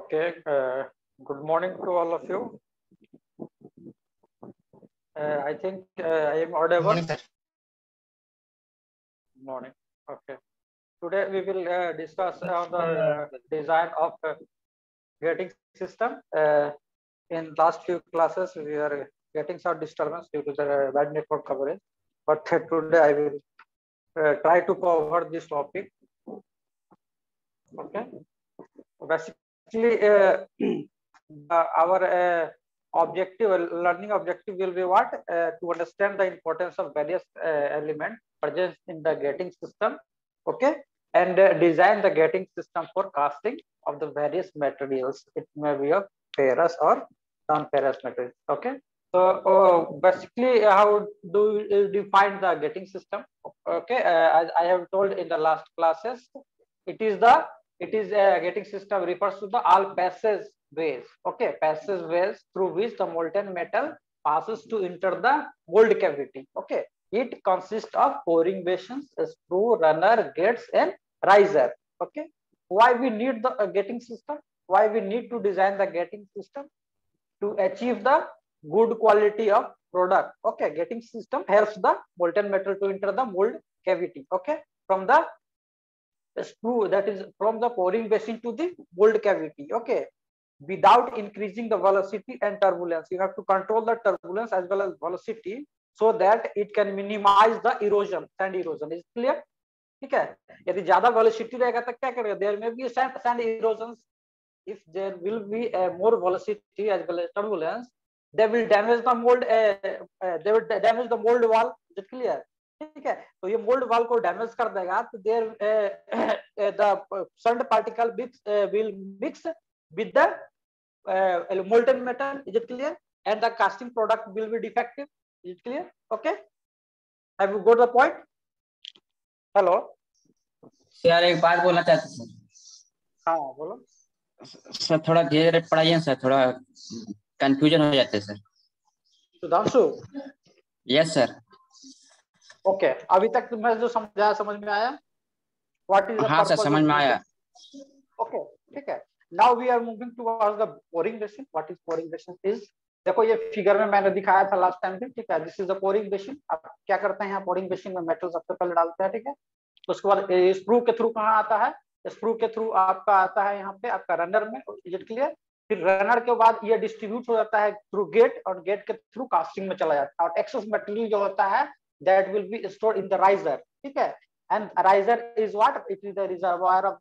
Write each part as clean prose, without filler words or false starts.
Okay, good morning to all of you. I think I am audible. Good morning, sir. Morning. Okay. Today we will discuss on the design of gating system. In last few classes, we are getting some disturbance due to the bad network coverage. But today I will try to cover this topic. Okay. Basically, our learning objective will be what? To understand the importance of various elements present in the gating system, okay, and design the gating system for casting of the various materials. It may be of ferrous or non-ferrous materials, okay. So basically, how do you define the gating system? Okay, as I have told in the last classes, it is a gating system refers to the all passageways, okay, passageways through which the molten metal passes to enter the mold cavity, okay. It consists of pouring basins, a screw, runner, gates, and riser, okay. Why we need the gating system? Why we need to design the gating system? To achieve the good quality of product, okay. Gating system helps the molten metal to enter the mold cavity, okay, from the screw, that is from the pouring basin to the mold cavity, okay, without increasing the velocity and turbulence. You have to control the turbulence as well as velocity so that it can minimize the erosion, sand erosion. Is clear? ठीक है. यदि ज्यादा velocity रहेगा तो क्या करेगा? There may be sand erosions. If there will be more velocity as well as turbulence, they will damage the mold. They will damage the mold wall. Is it clear? ठीक है. तो ये मोल्ड वॉल को damage कर देगा तो there the sand particle will mix with the molten metal. Is it clear? And the casting product will be defective. Is it clear? Okay, have you got the point? Hello यार एक बात बोलना चाहते sir. हाँ बोलो sir थोड़ा धीरे पढ़ाइए सर, थोड़ा कंफ्यूजन हो जाते sir. Sudhanshu. Yes sir. Okay, अभी तक मैं जो समझाया समझ में आया? व्हाट इज द हाँ सर, पर्पस समझ में आया. ओके ठीक है. Now we are moving towards the pouring basin. What is pouring basin is, देखो ये फिगर में मैंने दिखाया था लास्ट टाइम भी, ठीक है. This is the pouring basin. आप क्या करते हैं यहाँ पोरिंग बेसिन में मेटल सबसे पहले डालते हैं, ठीक है. उसके बाद स्क्रू के थ्रू कहाँ आता है? स्क्रू के थ्रू आपका आता है यहाँ पे आपका रनर में. Is it clear? फिर रनर के बाद ये डिस्ट्रीब्यूट हो जाता है थ्रू गेट और गेट के थ्रू कास्टिंग में चला जाता है. और एक्सेस मटेरियल जो होता है that will be stored in the riser, ठीक है. And riser is what? It is the reservoir of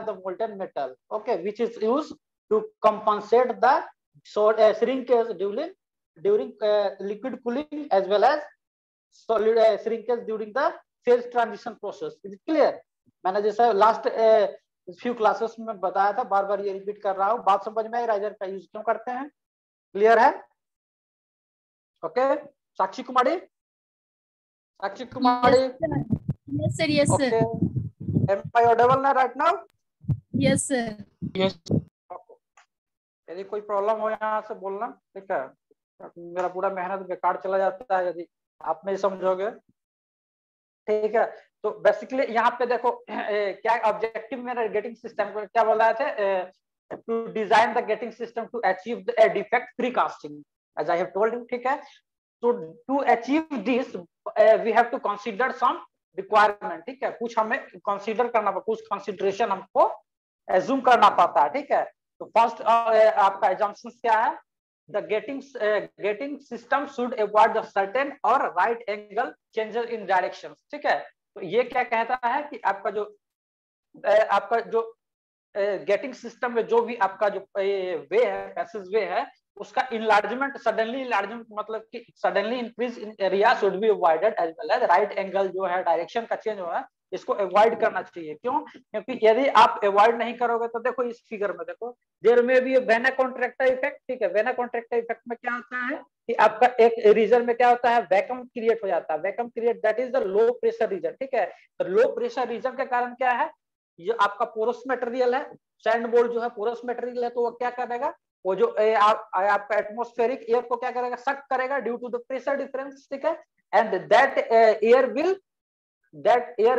the molten metal, okay, which is used to compensate the shrinkage during liquid cooling as well as solid shrinkage during the phase transition process. Is it clear? मैंने जैसा last few classes में बताया था, बार बार ये repeat कर रहा हूँ. बात समझ में आई राइजर का यूज क्यों करते हैं? क्लियर है? Okay. Sakshi Kumari. Yes sir. Yes sir. Okay. Am I audible now right now? Yes sir. Yes. Okay. यदि कोई प्रॉब्लम हो यहाँ से बोलना, ठीक है. मेरा पूरा मेहनत बेकार चला जाता है यदि आप नहीं समझोगे, ठीक है. तो बेसिकली यहाँ पे देखो क्या ऑब्जेक्टिव मेरा गेटिंग सिस्टम को क्या बोल रहे थे? To design the gating system to achieve the defect free casting, as I have told you, ठीक है. So to achieve this, we have to consider some requirement, ठीक है. कुछ हमें consider करना पड़ता, कुछ consideration हमको assume करना पड़ता है, ठीक है. तो फर्स्ट आपका assumption क्या है? The gating system should avoid the certain or right angle changes in directions, ठीक है. तो ये क्या कहता है कि आपका जो गेटिंग सिस्टम में जो भी आपका जो वे है, पैसेज वे है, उसका इनलार्जमेंट, सडनली इनलार्जमेंट मतलब कि suddenly increase in area should be avoided as well as right angle जो है डायरेक्शन का चेंज हो रहा है, इसको अवॉइड करना चाहिए. क्यों? क्योंकि यदि आप अवॉइड नहीं करोगे तो देखो इस फिगर में देखो, देयर में भी वेना कॉन्ट्रैक्टर इफेक्ट, ठीक है. वेना कॉन्ट्रैक्टर इफेक्ट में क्या होता है कि आपका एक रीजन में क्या होता है? वैक्यूम क्रिएट हो जाता है. Vacuum create, that is the low pressure reason, ठीक है. तो लो प्रेशर रीजन के कारण क्या है? ये आपका पोरस मटेरियल है, सैंड मोल्ड जो है पोरस मटेरियल है, तो वो क्या करेगा? वो जो आपका एटमॉस्फेरिक एयर को क्या करेगा? सक करेगा due to the pressure difference, ठीक है. And that air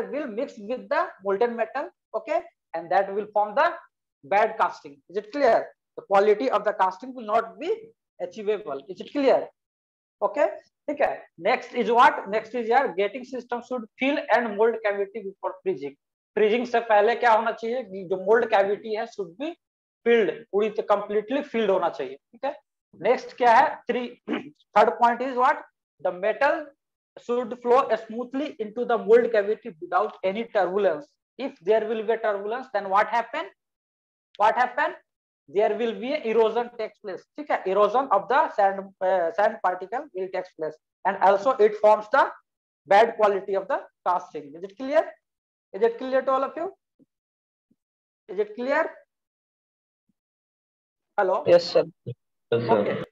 will mix with the molten metal, okay, and that will form the bad casting. Is it clear? The quality of the casting will not be achievable. Is it clear? Okay, ठीक है. Next is what? Next is यार gating system should fill and mold cavity before freezing. Freezing से पहले क्या होना चाहिए कि जो mold cavity है should be filled, पूरी completely filled होना चाहिए. ठीक है. Next क्या है? Third point is what? The metal should flow smoothly into the mold cavity without any turbulence. If there will be a turbulence, then what happen? What happen? There will be erosion takes place. ठीक है. Erosion of the sand particle will takes place, and also it forms the bad quality of the casting. Is it clear? Is it clear to all of you? Is it clear? Hello. Yes, sir. Yes, sir. Okay.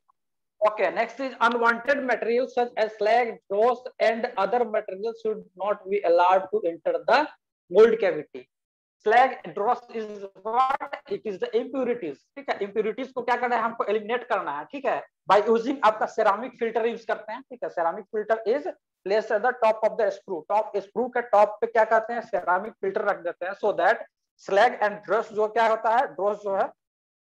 Okay. Next is unwanted materials such as slag, dross, and other materials should not be allowed to enter the mold cavity. Slag, dross is what? It is the impurities. ठीक है. Impurities को क्या करना है? हमको eliminate करना है. ठीक है. By using आपका ceramic filter यूज करते हैं. ठीक है. Ceramic filter is placed at the top of the screw. Top screw के top पे क्या करते हैं? Ceramic filter रख देते हैं, so that slag and dross जो क्या होता है? Dross जो है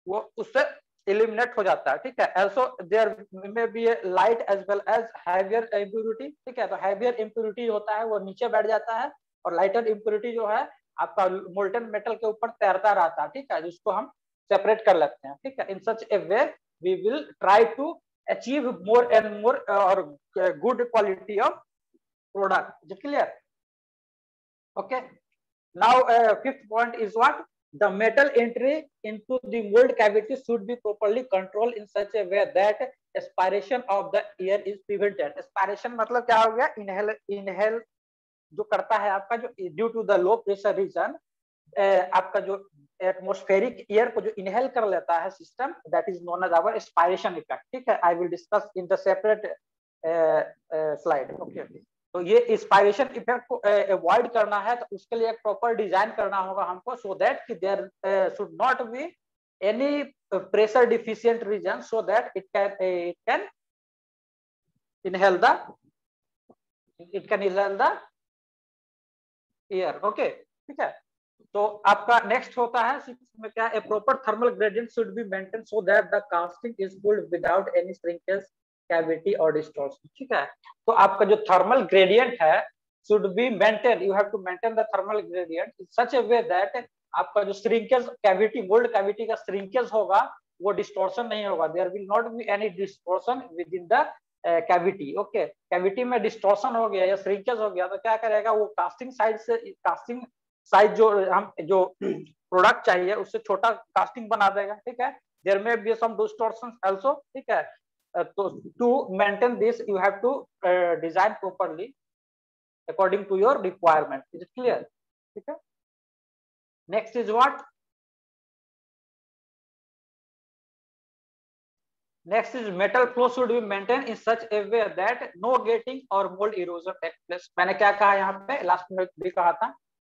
वो उससे eliminate हो जाता है. ठीक है. Also there may be a light as well as heavier impurity. ठीक है. तो heavier impurity होता है वो नीचे बैठ जाता है, और lighter impurity जो है आपका मोल्टन मेटल के ऊपर तैरता रहता है. ठीक है. जिसको हम सेपरेट कर लेते हैं. ठीक है. In such a way we will try to achieve more and more और good quality of product. Is it clear? Okay. Now fifth point is what? The metal entry into the mold cavity should be properly controlled in such a way that aspiration of the air is prevented. Aspiration मतलब क्या हो गया? Inhale जो करता है आपका जो due to the low pressure region आपका जो एटमॉस्फेरिक एयर को जो इनहेल कर लेता है system, that is known as our aspiration effect. ठीक है. I will discuss in the separate slide. Okay. तो ये एस्पायरेशन इफेक्ट को अवॉइड करना है, तो उसके लिए एक प्रॉपर डिजाइन करना होगा हमको, सो दैट कि there should not be any pressure deficient region, so that it can inhale the air. Okay. ठीक है. तो आपका नेक्स्ट होता है में क्या? A proper thermal gradient should be maintain so that the casting is pulled without any shrinkage, cavity और distortion. ठीक है. तो आपका जो थर्मल ग्रेडियंट है should be maintain. You have to maintain the thermal gradient in such a way that आपका जो shrinkage cavity, mould cavity का श्रिंकेज होगा वो डिस्टॉर्शन नहीं होगा. There will not be any distortion within the cavity. Okay. Cavity में distortion हो गया या श्रिंकेज हो गया तो क्या करेगा? वो कास्टिंग साइज जो प्रोडक्ट चाहिए उससे छोटा कास्टिंग बना देगा. ठीक है. देयर में बी सम डिस्टॉर्शंस आल्सो. ठीक है. तो to maintain this you have to design properly according to your requirement. Is it clear? ठीक है. Next is what? Next is metal flow should be maintained in such a way that no gating or mold erosion takes place. मैंने क्या कहा यहाँ पे? Last में भी कहा था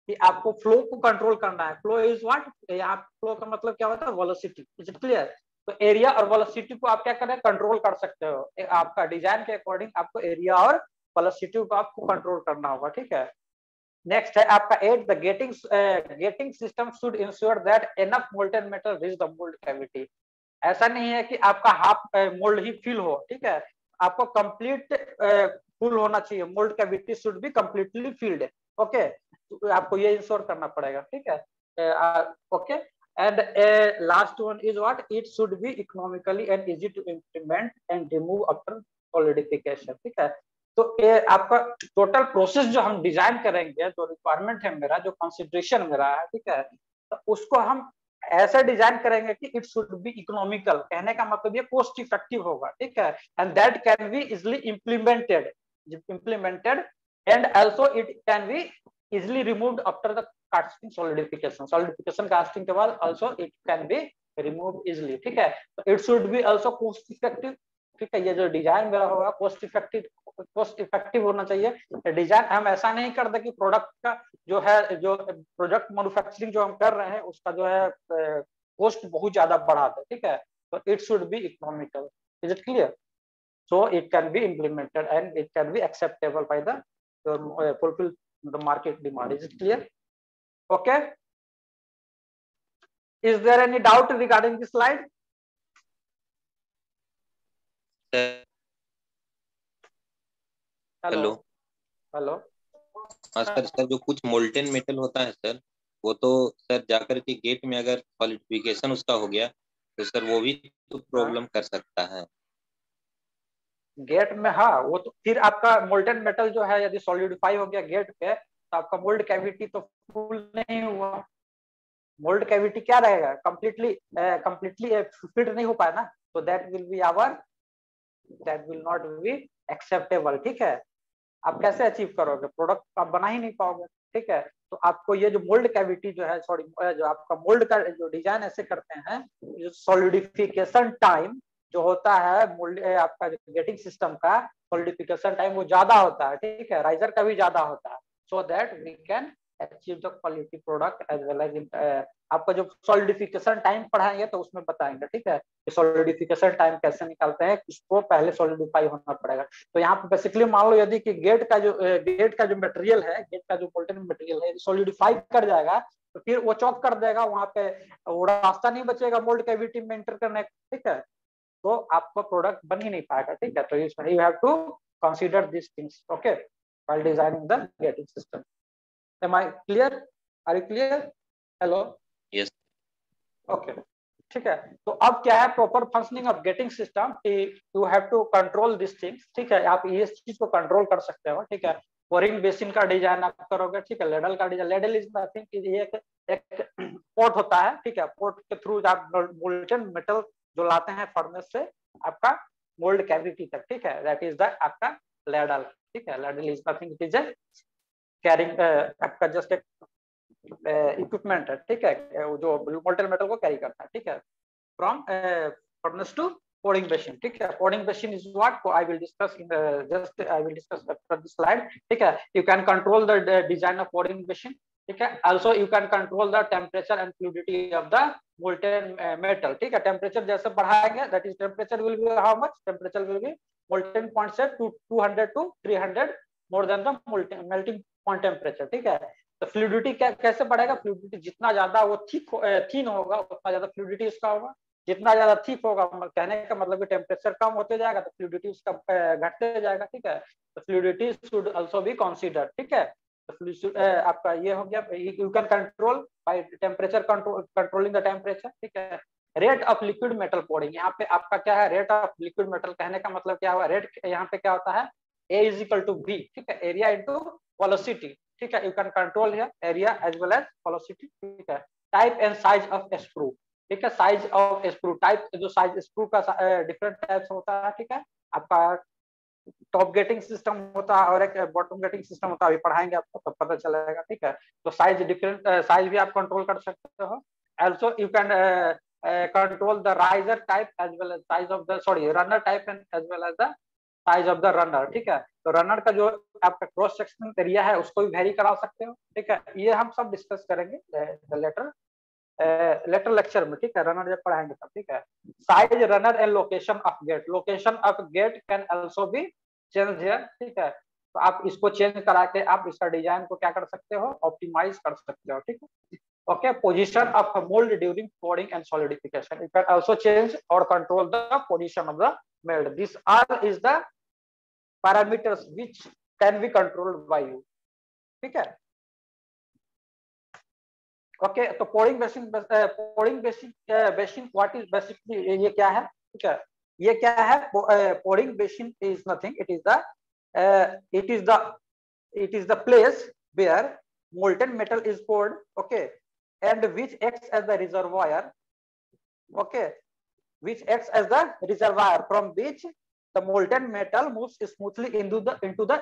कि आपको फ्लो को कंट्रोल करना है. Flow is what? यहाँ फ्लो का मतलब क्या होता है? वेलोसिटी. Is it clear? तो एरिया और वेलोसिटी को आप क्या करें? कंट्रोल कर सकते हो. आपका डिजाइन के अकॉर्डिंग आपको एरिया और वेलोसिटी को आपको कंट्रोल करना होगा. ठीक है. नेक्स्ट है आपका 8. The gating system should ensure that enough molten metal reach the mould cavity. ऐसा नहीं है कि आपका हाफ मोल्ड ही फिल हो. ठीक है. आपको कंप्लीट फुल होना चाहिए. Mould cavity should be completely filled. Okay. तो आपको ये इंश्योर करना पड़ेगा. ठीक है. Okay. And last one is what? It should be economically and easy to implement and remove after solidification. ठीक है. तो ये आपका टोटल प्रोसेस जो हम डिजाइन करेंगे, जो रिक्वायरमेंट है मेरा, जो कंसिडरेशन मेरा है, ठीक है, तो उसको हम ऐसे डिजाइन करेंगे कि इट शुड बी इकोनॉमिकल. कहने का मतलब ये कॉस्ट इफेक्टिव होगा. ठीक है. And that can be easily implemented and also it can be easily removed after the casting solidification casting के बाद also it can be remove easily. ठीक है. तो it should be also cost effective. ठीक है. ये जो डिजाइन मेरा होगा कॉस्ट इफेक्टिव होना चाहिए. डिजाइन हम ऐसा नहीं कर दे कि प्रोडक्ट का जो है, जो प्रोडक्ट मैन्युफैक्चरिंग जो हम कर रहे हैं उसका जो है कॉस्ट बहुत ज्यादा बढ़ा दे. ठीक है. तो it should B economical. Is it clear? So it can be implemented and it can be acceptable by the fulfil the market demand. Is it clear? Okay. Is there any doubt regarding this slide? Hello. Hello. हाँ sir, जो कुछ molten metal होता है sir, वो तो sir जाकर के gate में अगर सॉलिडिफिकेशन उसका हो गया तो सर वो भी तो प्रॉब्लम कर सकता है। गेट में, हाँ, वो तो फिर आपका मोल्टेन मेटल जो है यदि सॉलिडिफाई हो गया गेट पे तो आपका मोल्ड कैविटी तो फुल नहीं हुआ। मोल्ड कैविटी क्या रहेगा, कंप्लीटली फिट नहीं हो पाया ना, तो that will not be acceptable. ठीक है, आप कैसे अचीव करोगे, प्रोडक्ट आप बना ही नहीं पाओगे। ठीक है, तो आपको ये जो मोल्ड कैविटी जो है, सॉरी जो आपका मोल्ड का जो डिजाइन ऐसे करते हैं, जो सॉलिडिफिकेशन टाइम जो होता है मोल्ड आपका गेटिंग सिस्टम का सॉलिडिफिकेशन टाइम वो ज्यादा होता है। ठीक है, राइजर का भी ज्यादा होता है, so that we can achieve the quality product as well as आपका जो सॉलिडिफिकेशन टाइम पढ़ाएंगे तो उसमें बताएंगे। ठीक है, सॉलिडिफिकेशन टाइम कैसे निकालते हैं, इसको पहले सॉलिडिफाई होना पड़ेगा। तो यहाँ पे बेसिकली मान लो यदि कि गेट का जो मटेरियल है, गेट का जो मोल्टेन मटेरियल है सॉलिडिफाई कर जाएगा तो फिर वो चौक कर देगा, वहां पे वो रास्ता नहीं बचेगा मोल्ड कैविटी में एंटर करने का। ठीक है, तो आपका प्रोडक्ट बन ही नहीं पाएगा। ठीक है, तो you have to consider this things okay while designing the gating system. Am I clear, are you clear? Hello. Yes. Okay, ठीक है, तो अब क्या है proper functioning of gating system, you have to control this things. ठीक है, आप इस चीज को कंट्रोल कर सकते हो। ठीक है, पोरिंग बेसिन का डिजाइन आप करोगे। ठीक है, लेडल का डिजाइन, लेडल इज नथिंग, ये एक पोर्ट होता है। ठीक है, पोर्ट के थ्रू आप मोल्टेन मेटल जो लाते हैं फर्नेस से आपका मोल्ड कैविटी तक। ठीक है, दैट इज द आपका लेडल। ठीक है, ladle is nothing, it is a carrying आपका जस्ट एक इक्विपमेंट है। ठीक है, जो मोल्टेन मेटल को कैरी करता है। ठीक है, from furnace to pouring machine. ठीक है, pouring machine is what I will discuss in the I will discuss after this slide. ठीक है, you can control the design of pouring machine. ठीक है, also you can control the temperature and fluidity of the molten metal. ठीक है, temperature जैसे बढ़ाएंगे, that is temperature will be how much, temperature will be molten point से 200 to 300 more than the melting point temperature. ठीक है, तो fluidity कैसे बढ़ेगा, फ्लूइडिटी जितना ज्यादा वो थीन होगा उतना ज्यादा फ्लूइडिटी उसका होगा, जितना ज्यादा थिक होगा, कहने का मतलब कि टेम्परेचर कम होते जाएगा तो फ्लूइडिटी उसका घटते जाएगा। ठीक है, तो fluidity should also be consider. ठीक है, तो आपका ये हो गया, you can control by temperature, controlling the temperature. ठीक है, rate of liquid metal pouring, यहाँ पे आपका क्या है, रेट ऑफ लिक्विड मेटल, कहने का मतलब क्या हुआ, रेट यहाँ पे क्या होता है, A is equal to B। ठीक है, एरिया इंटू वेलोसिटी। ठीक है, you can control here area as well as velocity. ठीक है, type and size of screw. ठीक है, साइज ऑफ स्क्रू, टाइप जो साइज स्क्रू का डिफरेंट टाइप्स होता है। ठीक है, आपका टॉप गेटिंग सिस्टम होता है और एक बॉटम गेटिंग सिस्टम होता है, अभी पढ़ाएंगे आपको तो पता चलेगा। ठीक है, तो साइज डिफरेंट साइज भी आप कंट्रोल कर सकते हो। Also you can control the riser type as well as size of the runner type and as well as the size of the runner. ठीक है, तो रनर का जो आपका क्रॉस सेक्शन एरिया है उसको भी वेरी करा सकते हो। ठीक है, ये हम सब डिस्कस करेंगे लेटर लेक्चर में। ठीक है, रनर जब पढ़ाएंगे तब। ठीक है, size, runner and location of gate, location of gate can also be change here. ठीक है, तो आप इसको चेंज करा के आप इसका डिजाइन को क्या कर सकते हो, ऑप्टिमाइज कर सकते हो। ठीक है, okay, position of mould during pouring and solidification, you can also change or control the position of the mold. This all is the parameters which can be controlled by you. ठीक है, okay, तो pouring basin what is basically, ये क्या है? ठीक है, ये क्या है, pouring basin is nothing, it is the place where molten metal is poured, okay, and which acts as the reservoir, okay, which acts as the reservoir from which the molten metal moves smoothly into the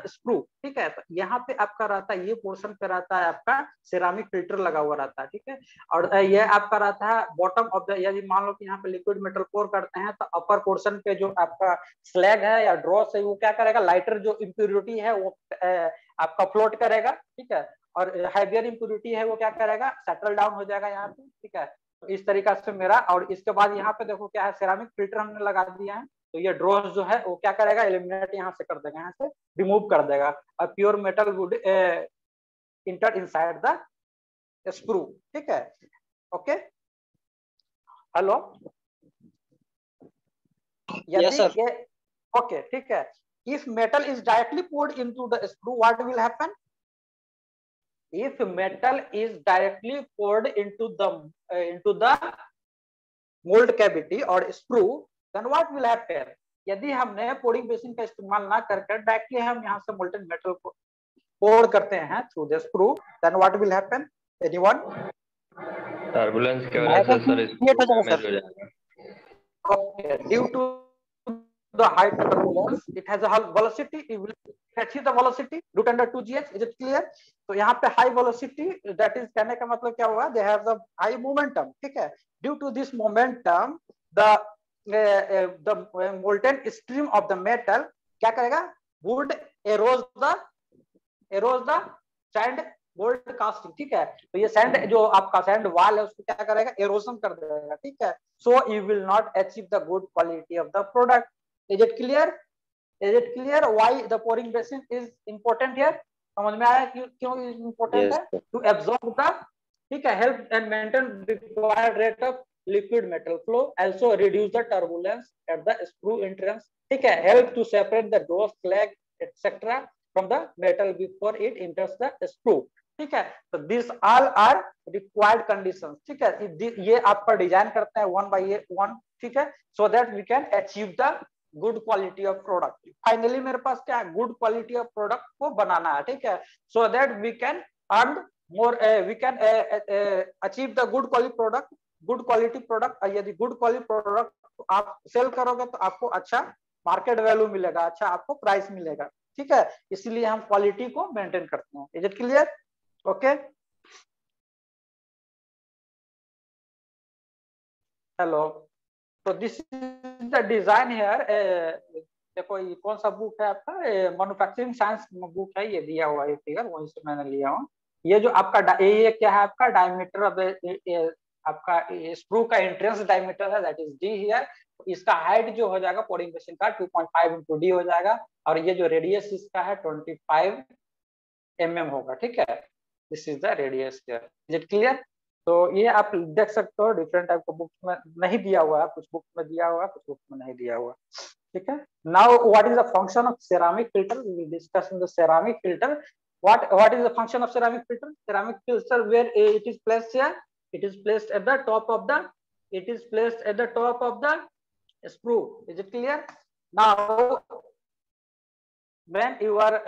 screw. ठीक है, तो यहाँ पे आपका रहता है, ये portion पे रहता है आपका सिरामिक फिल्टर लगा हुआ रहता है। ठीक है, और ये आपका रहता है बॉटम ऑफ द, यदि मान लो कि यहाँ पे लिक्विड मेटल पोर करते हैं तो अपर पोर्शन पे जो आपका स्लैग है या ड्रॉस है वो क्या करेगा, लाइटर जो इम्प्योरिटी है वो आपका फ्लोट करेगा। ठीक है, और हैवियर इम्प्योरिटी है वो क्या करेगा, सेटल डाउन हो जाएगा यहाँ पे। ठीक है, तो इस तरीका से मेरा, और इसके बाद यहाँ पे देखो क्या है, सिरामिक फिल्टर हमने लगा दिया है, तो ये ड्रॉस जो है वो क्या करेगा, एलिमिनेट यहाँ से कर देगा, यहाँ से रिमूव कर देगा, और pure metal would inter inside the screw. ठीक है, okay, hello, Yes, sir. Okay ठीक है, if metal is directly poured into the screw, what will happen? If metal is directly poured into the mold cavity or screw, then what will happen? यदि हमने pouring basin का इस्तेमाल ना करके directly हम यहाँ से मोल्टन मेटल को पोर करते हैं through the screw, then what will happen? Anyone? Turbulence की वजह से सर Create हो जाएगा डैमेज सर। हो जाएगा। Okay, due to the high turbulence, it has a high velocity. It will achieve the velocity root under 2gh. Is it clear? तो यहाँ पे high velocity, that is कहने का मतलब क्या हुआ? They have the high momentum. ठीक है? Due to this momentum, the molten stream of the metal क्या करेगा? Would erode the sand mold casting. ठीक है? तो ये sand जो आपका sand wall है उसको क्या करेगा? Erosion कर देगा. ठीक है? So you will not achieve the good quality of the product. Is it clear? Is it clear why the pouring basin is important here? समझ में आया क्यों important है? To absorb the, ठीक है, help and maintain required rate of liquid metal flow, also reduce the turbulence at the screw entrance. ठीक है, help to separate the dough, slag, etc. from the metal before it enters the screw. ठीक है, तो this all are required conditions. ठीक है, ये आपका design करते हैं 1 by 1. ठीक है, so that we can achieve the good quality of product. Finally मेरे पास क्या है? गुड क्वालिटी ऑफ प्रोडक्ट को बनाना है. ठीक है, so that we can earn more, we can achieve the good quality product. यदि गुड क्वालिटी प्रोडक्ट आप सेल करोगे तो आपको अच्छा मार्केट वैल्यू मिलेगा, अच्छा आपको प्राइस मिलेगा. ठीक है, इसलिए हम क्वालिटी को मेंटेन करते हैं. Is it clear? Okay, hello. तो this is the design here. देखो ये कौन सा बुक है आपका? मैन्युफैक्चरिंग साइंस बुक है, ये दिया हुआ है फिगर, वहीं से मैंने लिया हूँ. ये जो आपका ये क्या है? आपका डायमीटर ऑफ आपका स्क्रू का एंट्रेंस डायमीटर है, दैट इज डी हियर. इसका हाइट जो हो जाएगा पोरिंग बेसिन का 2.5 into d हो जाएगा, और ये जो रेडियस इसका है 25 mm होगा. ठीक है, this is the radius here. Is it clear? तो ये आप देख सकते हो, डिफरेंट टाइप का बुक में नहीं दिया हुआ है, कुछ बुक में दिया हुआ है, कुछ बुक में नहीं दिया हुआ. ठीक है, now what is the function of ceramic filter? We will discuss in the ceramic filter. what is the function of ceramic filter? Ceramic filter, where it is placed here, it is placed at the top of the screw. Is it clear? Now when you are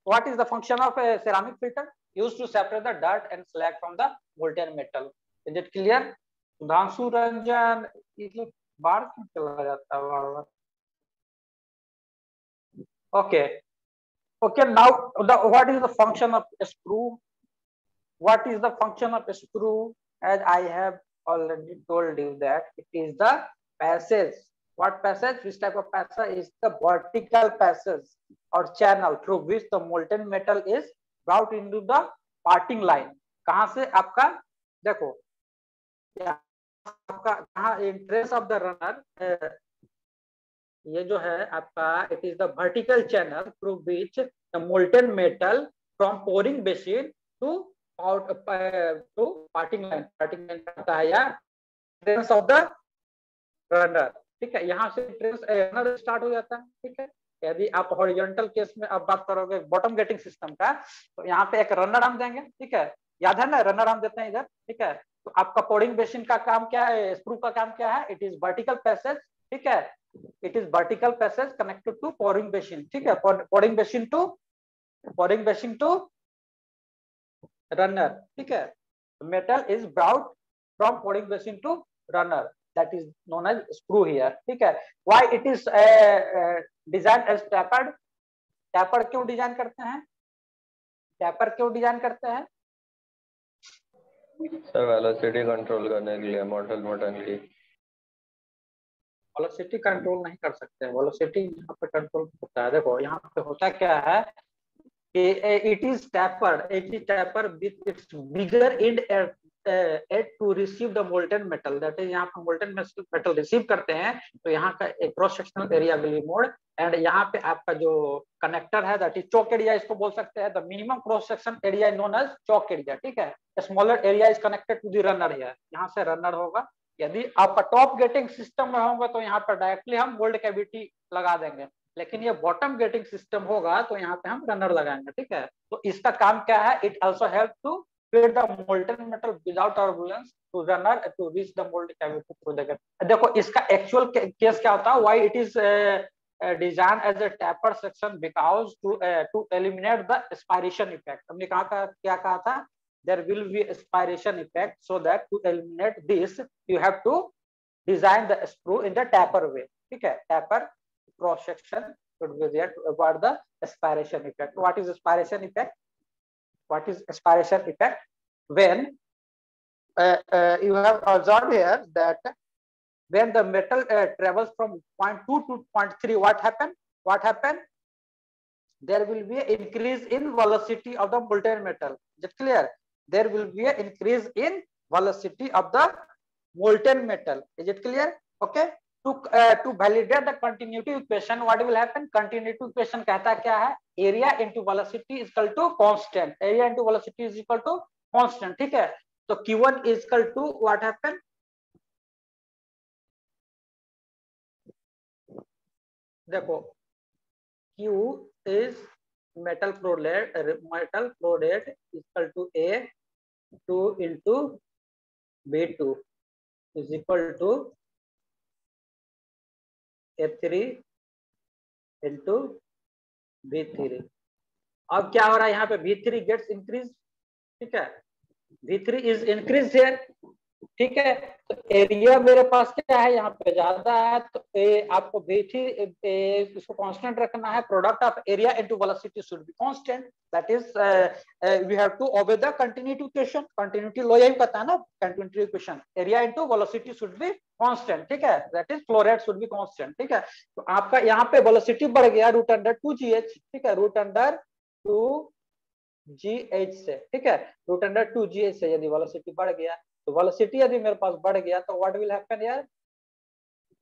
what is the function of a ceramic filter? Used to separate the dirt and slag from the molten metal. Is it clear? Dhanshu Ranjan, ये बाहर क्यों चला जाता है बार-बार? Okay. Okay, now what is the function of a screw? What is the function of a screw? As I have already told you that it is the passage. What passage? Which type of passage? Is the vertical passage or channel through which the molten metal is brought into the parting line. कहाँ से आपका देखो आपका कहाँ entrance of the runner, ये जो है आपका it is the vertical channel through which the molten metal from pouring basin to parting line करता है, या entrance of the runner. ठीक है, यहाँ से रनर स्टार्ट हो जाता है. ठीक है, यदि आप हॉरिजॉन्टल केस में अब बात करोगे बॉटम गेटिंग सिस्टम का, तो यहाँ पे एक रनर आर्म देंगे. ठीक है, याद है ना, रनर आर्म देते हैं इधर. ठीक है, तो आपका पोरिंग बेसिन का काम क्या है? स्क्रू का काम क्या है? It is vertical passage. ठीक है, it is vertical passage connected to pouring basin. ठीक है, पोरिंग बेसिन टू रनर. ठीक है, metal is brought from pouring basin to runner, that is known as screw here. ठीक है, why it is designed as tapered? tapered क्यों design करते हैं? Sir velocity control करने के लिए मोटर की. वेलोसिटी कंट्रोल नहीं कर सकते. वेलोसिटी यहाँ पे कंट्रोल होता है. देखो यहाँ पे होता क्या है कि it is tapered with its bigger end at to receive the molten metal, that is यहाँ पे मोल्टेन मेटल रिसीव करते हैं तो यहाँ का एक cross sectional area will be more, and यहाँ पे आपका जो कनेक्टर है दैट इज चौक एरिया, इसको बोल सकते हैं the minimum cross section area known as choke area, ठीक है। Smaller area is connected to the runner है, यहाँ से रनर होगा। यदि आपका टॉप गेटिंग सिस्टम में होगा तो यहाँ पर डायरेक्टली हम मोल्ड कैविटी लगा देंगे, लेकिन ये बॉटम गेटिंग सिस्टम होगा तो यहाँ पे हम रनर लगाएंगे, ठीक है। तो इसका काम क्या है, it also help to feed the molten metal without turbulence to runner to reach the mold cavity through the gap. देखो इसका एक्चुअल केस क्या होता है, why it is designed as a taper section because to eliminate the aspiration effect. हमने कहा क्या कहा था, there will be aspiration effect, so that to eliminate this you have to design the screw in the taper way, ठीक है। taper cross section should be there to avoid the aspiration effect. What is aspiration effect? What is aspiration effect? When you have observed here that when the metal travels from point 2 to point 3, what happened? There will be an increase in velocity of the molten metal. Is it clear? There will be an increase in velocity of the molten metal. Is it clear? Okay. To validate the continuity equation, what will happen? Continuity equation कहता है क्या है, area into velocity is equal to constant. Area into velocity is equal to constant, ठीक है। तो Q1 is equal to what happen? देखो Q is metal flow rate is equal to A 2 into B2 is equal to A3 into V3। अब क्या हो रहा है यहाँ पे, V3 गेट्स इंक्रीज, ठीक है। V3 इज इंक्रीज हियर, ठीक है। तो एरिया मेरे पास क्या है, यहाँ पे ज्यादा है, तो आपको V3 इसको कांस्टेंट रखना है। Product of area into velocity should be constant, that is we have to obey the continuity equation. Continuity law यही कहता है ना, continuity equation, area into velocity should be constant, ठीक है। That is flow rate should be constant, ठीक है। तो आपका यहाँ पे वेलोसिटी बढ़ गया √2gh, ठीक है, √2gh से, ठीक है, √2gh से यदि वेलोसिटी बढ़ गया, तो वेलोसिटी यदि मेरे पास बढ़ गया तो व्हाट विल हैपन यार,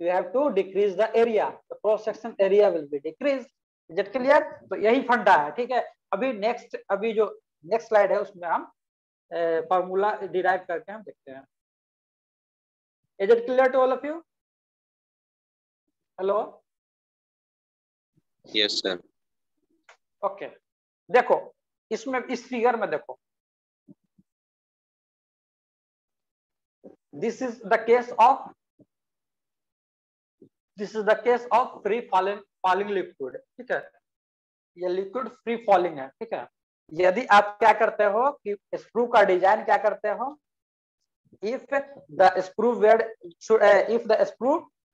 you have to decrease the area, the cross section area will be decrease. Is it clear? तो यही फंडा है, ठीक है। अभी जो नेक्स्ट स्लाइड है उसमें हम फॉर्मूला डिराइव करके हम देखते हैं। Is it clear to all of you? Hello? Yes sir. Okay, देखो इसमें इस फिगर में देखो, this is the case of free falling liquid, ठीक है। ये लिक्विड फ्री फॉलिंग है, ठीक है। यदि आप क्या करते हो कि स्क्रू का डिजाइन क्या करते हो, if the screw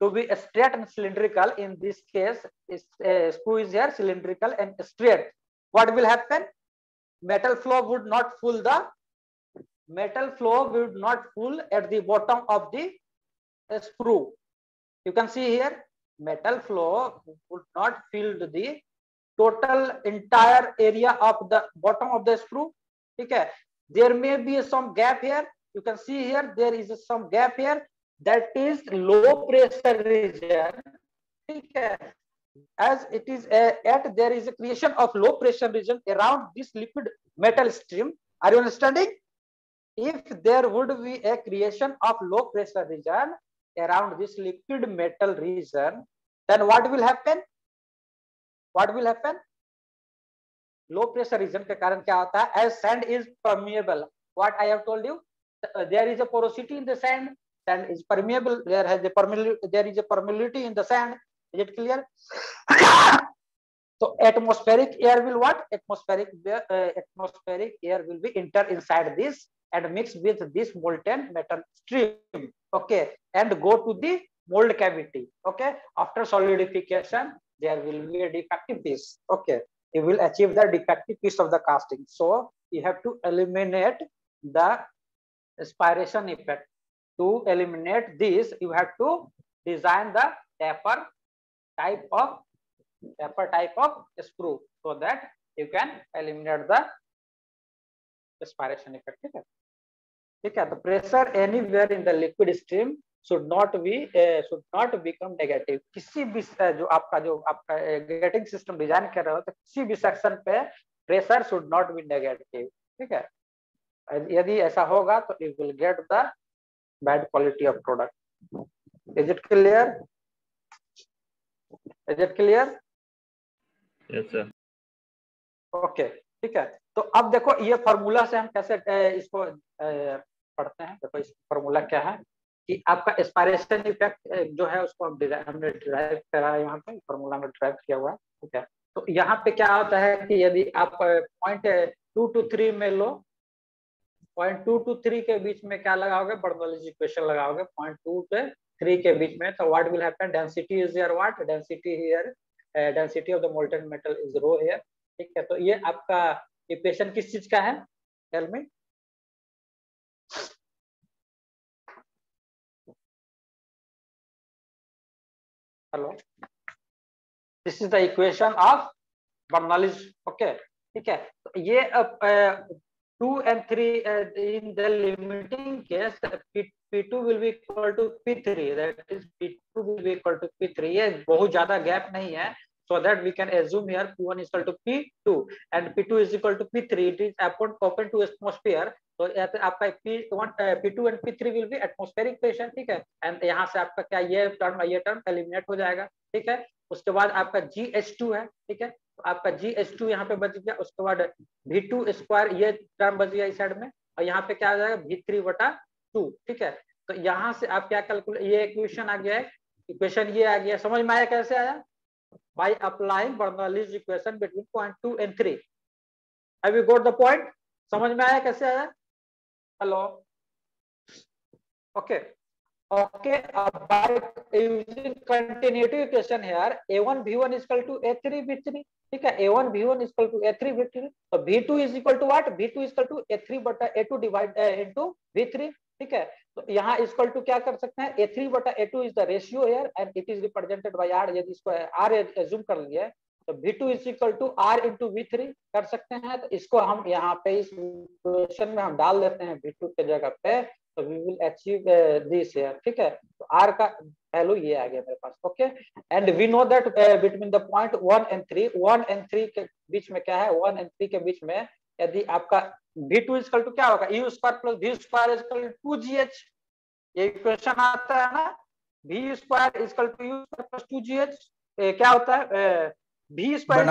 to be straight and cylindrical, in this case screw is here cylindrical and straight, what will happen? Metal flow would not fill at the bottom of the screw. You can see here metal flow would not fill the total entire area of the bottom of the screw, ठीक है। There may be some gap here, you can see here there is some gap here, that is low pressure region, ठीक है। As it is there is a creation of low pressure region around this liquid metal stream. Are you understanding? If there would be a creation of low pressure region around this liquid metal region, then what will happen? Low pressure region के कारण क्या होता है, as sand is permeable, what I have told you, there is a porosity in the sand is permeable, there is a permeability in the sand. Is it clear? So atmospheric air will what? Atmospheric air will be enter inside this and mix with this molten metal stream, okay, and go to the mold cavity, okay. After solidification there will be a defective piece, okay, you will achieve the defective piece of the casting. So you have to eliminate the aspiration effect. To eliminate this, you have to design the taper type of screw, so that you can eliminate the aspiration effect, ठीक है। ठीक है। तो pressure anywhere in the liquid stream should not become negative। किसी भी जो आपका getting system design कर रहे हो तो किसी भी सेक्शन पे pressure should not be negative। ठीक है, यदि ऐसा होगा तो you will get the bad quality of product। Is it clear? Is it clear? Yes, sir. Okay, ठीक है। तो अब देखो ये फॉर्मूला से हम कैसे इसको पढ़ते हैं। देखो इस फॉर्मूला क्या है कि आपका एस्पायरेशन इफेक्ट जो है उसको हमने डिराइव करा है, यहाँ पे फॉर्मूला में डिराइव किया हुआ है। ठीक है, तो यहाँ पे क्या होता है कि यदि आप पॉइंट 2 to 3 में लो, पॉइंट 2 to 3 के बीच में क्या लगाओगे, बर्नौलीज इक्वेशन लगाओगे पॉइंट 2 से 3 के बीच में। तो what will happen, density is here, what density here, density of the molten metal is rho here. ठीक है, तो ये आपका इक्वेशन किस चीज का है, tell me. Hello, this is the equation of Bernoulli's. Okay, ठीक है। तो ये 2 and 3 in the limiting case P2 will be equal to P3, that is P2 will be equal to P3। ये बहुत ज्यादा गैप नहीं है, so that we can assume here P1 is equal to P2 and P2 is equal to P3। it is open to atmosphere, तो आपका P2 and P3 will be atmospheric pressure। ठीक है, and यहाँ से आपका क्या ये टर्म एलिमिनेट हो जाएगा। ठीक है, उसके बाद आपका GH2 है। ठीक है, तो आपका GH2 यहाँ पे बच गया, उसके बाद V2 स्क्वायर ये टर्म बच गया इस साइड में, और यहाँ पे क्या आ जाएगा V3/2। ठीक है, तो यहाँ से आप क्या कैलकुलेट, ये इक्वेशन आ गया है, इक्वेशन ये आ गया, समझ में आया कैसे आया, by applying Bernoulli's equation between point 2 and 3। Have you got the point, समझ में आया कैसे आया। Hello, okay okay. By using continuity equation here A1 V1 is equal to A3 V3। ठीक है, A1 V1 is equal to A3 V3, तो V2 is equal to what, V2 is equal to A3/A2 divide into V3। ठीक है, तो यहाँ equal to क्या कर सकते हैं, A3/A2 is the ratio here and it is represented by R। यदि इसको R एज्यूम कर लिए तो V2 is equal to R into V3 कर सकते हैं। तो इसको हम यहाँ पे इस इक्वेशन में हम डाल देते हैं V2 के जगह पे, तो we will achieve this here. ठीक है, तो R का वैल्यू ये आ गया मेरे पास। Okay, and we know that between the point 1 and 3 के बीच में क्या है, 1 and 3 के बीच में यदि आपका V2 इक्वल टू क्या होगा, U square plus V square equal to 2GH। ये इक्वेशन आता है ना, V square equal to U square plus 2GH। क्या होता है, V स्क्वायर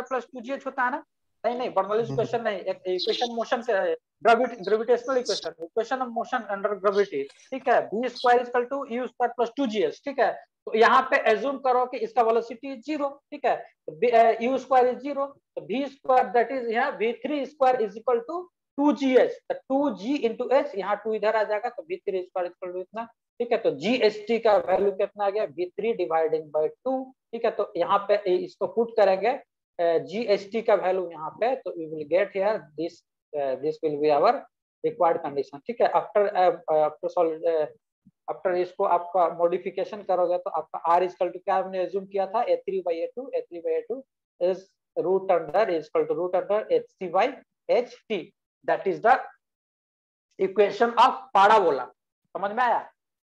प्लस 2GH होता है ना। नहीं, बर्नौलीज इक्वेशन नहीं, एक इक्वेशन मोशन से है, gravitational equation of motion under gravity. ठीक है, V square equal to U square plus 2GH। ठीक है, तो यहाँ पे एज्यूम करो कि इसका वेलोसिटी 0। ठीक है, U स्क्वायर इज 0, तो V स्क्वायर दैट इज यहाँ V3 square is equal to 2GH, तो 2G into H, यहाँ 2 इधर आ जाएगा, तो V3 स्क्वायर इक्वल टू इतना। ठीक है, तो GHT का वैल्यू कितना आ गया, V3 डिवाइडिंग बाय 2। ठीक है, तो यहाँ पे इसको पुट करेंगे GHT का वैल्यू यहाँ पे, तो we will get here this will be our required condition. ठीक है, आफ्टर इसको आपका मॉडिफिकेशन करोगे तो आपका R इक्वल टू क्या हमने एज्यूम किया था, A3/A2 is root under equal to root under HC/HT, that is the equation of parabola. समझ में आया,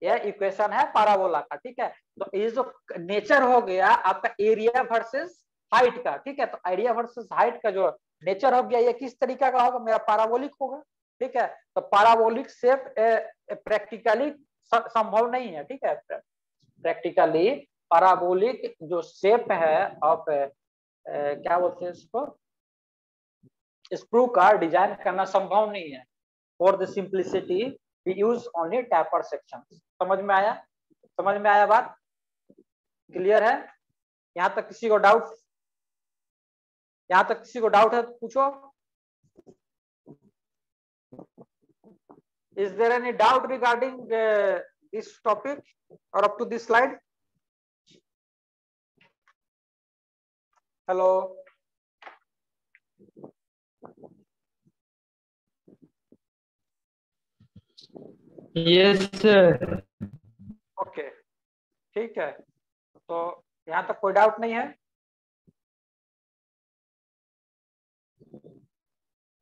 यह इक्वेशन है पैराबोला का। ठीक है, तो ये जो नेचर हो गया आपका एरिया वर्सेस हाइट का। ठीक है, तो एरिया वर्सेस हाइट का जो नेचर हो गया, ये किस तरीका का होगा, मेरा पैराबोलिक होगा। ठीक है, तो पैराबोलिक शेप प्रैक्टिकली संभव नहीं है। ठीक है, प्रैक्टिकली पैराबोलिक जो शेप है ऑफ क्या बोलते हैं इसको, स्क्रू का डिजाइन करना संभव नहीं है। For the simplicity we use only taper section. समझ में आया, समझ में आया बात, क्लियर है। यहाँ तक किसी को डाउट, यहाँ तक किसी को डाउट है तो पूछो। Is there any doubt regarding this topic or up to this slide? Hello. Yes sir. Okay, ठीक है, तो यहाँ तक कोई डाउट नहीं है।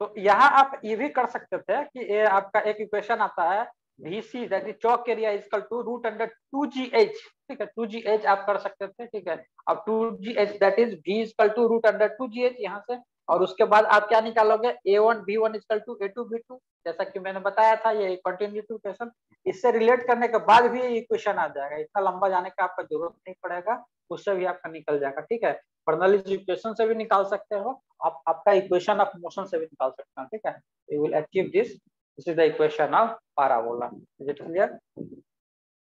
तो यहाँ आप ये भी कर सकते थे कि ये आपका एक इक्वेशन आता है VC that is choke area is equal to root under 2GH, ठीक है 2GH आप कर सकते थे, ठीक है। अब 2GH that is V is equal to root under 2GH यहाँ से, और उसके बाद आप क्या निकालोगे A1 B1 is equal to A2 B2, जैसा कि मैंने बताया था ये कंटिन्यूटी इक्वेशन। इससे रिलेट करने के बाद भी ये इक्वेशन आ जाएगा, इतना लंबा जाने का आपका जरूरत नहीं पड़ेगा, उससे भी आपका निकल जाएगा, ठीक है। बर्नौलीज इक्वेशन से भी निकाल सकते हो आप, आपका इक्वेशन ऑफ मोशन से भी निकाल सकते हैं, ठीक है। You will achieve this, this is the equation of parabola. Is it clear?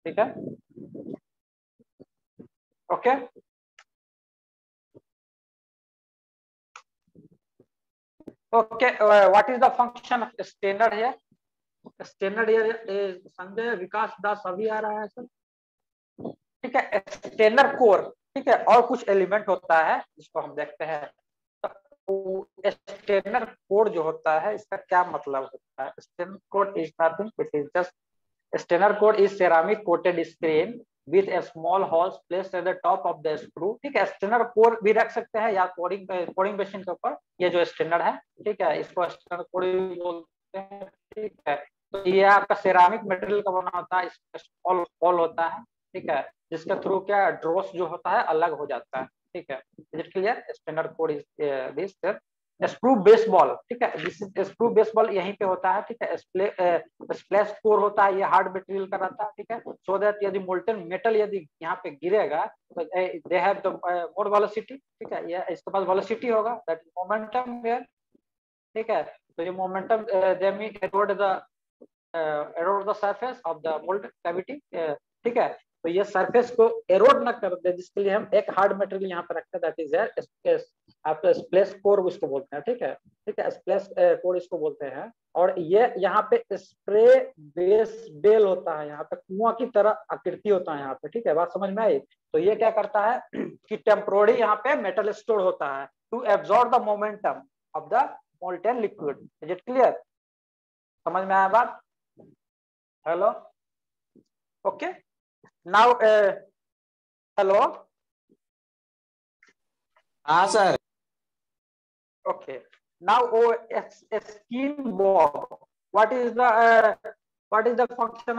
ठीक है, okay. Okay, what is the function of standard here? Standard here is Sanjay Vikas Das अभी आ रहा है सर, ठीक है। स्टैंडर्ड कोर, ठीक है, और कुछ एलिमेंट होता है जिसको हम देखते हैं। तो स्टैंडर्ड कोड जो होता है इसका क्या मतलब होता है? Standard code is nothing, it is just standard code is ceramic coated screen with a small holes placed at the top of the screw, ठीक है। स्टैंडर्ड कोर भी रख सकते हैं या कोडिंग मशीन के ऊपर, ये जो स्टैंडर्ड है, ठीक है, इसको स्टैंडर्ड कोड बोलते हैं, ठीक है। तो ये आपका सेरामिक मटेरियल का बना होता है, इसमें होल होता है, ठीक है, जिसके थ्रू क्या ड्रॉस जो होता है अलग हो जाता है, ठीक है। Is it clear? Standard code is this screw baseball, ठीक है, जिस स्क्रू बेसबॉल यहीं पे होता है, ठीक है। स्प्लैश कोर होता है, ये हार्ड मटेरियल का रहता है, ठीक है। सो दैट यदि मोल्टन मेटल यदि यहाँ पे गिरेगा तो they have the more velocity, ठीक है, ये इसके पास वेलोसिटी होगा, दैट इज मोमेंटम हियर, ठीक है। तो ये momentum they me erode the surface of the mold cavity, ठीक है। तो ये सरफेस को एरोड ना कर दे, जिसके लिए हम एक हार्ड मटेरियल यहाँ पे रखते हैं, दैट इज आप स्प्लैश कोर उसको बोलते हैं, ठीक है, ठीक है, स्प्लैश कोर इसको बोलते हैं। और ये यहाँ पे स्प्रे बेस बेल होता है, यहाँ पे कुआं की तरह आकृति होता है यहाँ पे, ठीक है, बात समझ में आई? तो ये क्या करता है कि टेम्पोररी यहाँ पे मेटल स्टोर होता है to absorb the momentum of the molten liquid. Is it clear? समझ में आया बात? Hello, okay. नाउ हेलो, हाँ sir. okay, now a skin bob, what is the function